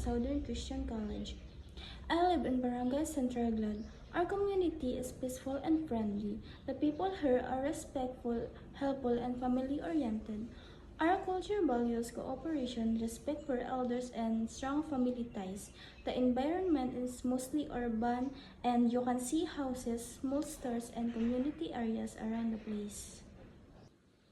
Southern Christian College. I live in Barangay Centraglad. Our community is peaceful and friendly. The people here are respectful, helpful, and family-oriented. Our culture values cooperation, respect for elders, and strong family ties. The environment is mostly urban, and you can see houses, small stores, and community areas around the place.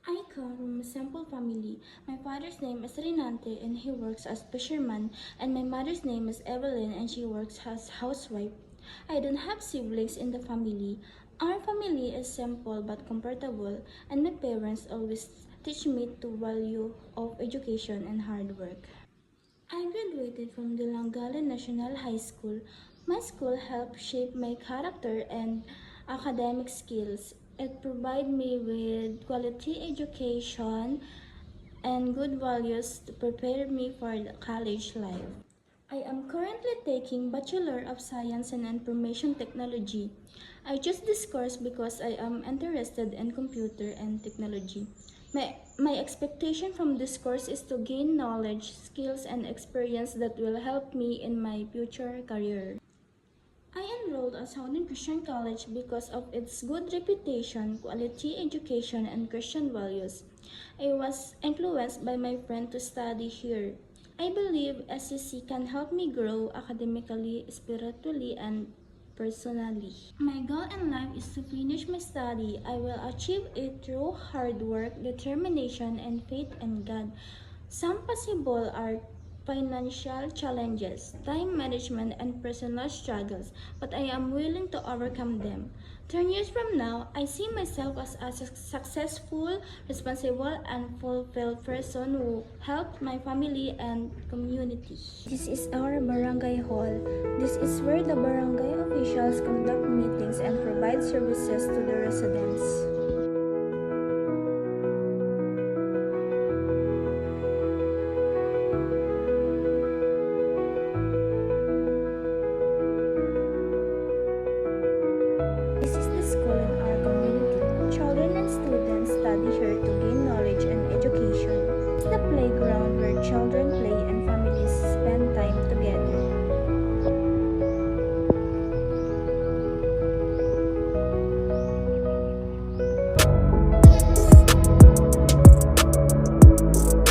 I come from a simple family. My father's name is Renante and he works as fisherman, and my mother's name is Evelyn and she works as housewife. I don't have siblings in the family. Our family is simple but comfortable, and my parents always teach me to value of education and hard work. I graduated from the Langala National High School. My school helped shape my character and academic skills. It provided me with quality education and good values to prepare me for the college life. I am currently taking Bachelor of Science in Information Technology. I chose this course because I am interested in computer and technology. My expectation from this course is to gain knowledge, skills, and experience that will help me in my future career. I enrolled at Southern Christian College because of its good reputation, quality education, and Christian values. I was influenced by my friend to study here. I believe SCC can help me grow academically, spiritually, and personally. My goal in life is to finish my study. I will achieve it through hard work, determination, and faith in God. Some possible are financial challenges, time management, and personal struggles, but I am willing to overcome them. 10 years from now, I see myself as a successful, responsible, and fulfilled person who helped my family and community. This is our barangay hall. This is where the barangay officials conduct meetings and provide services to the residents.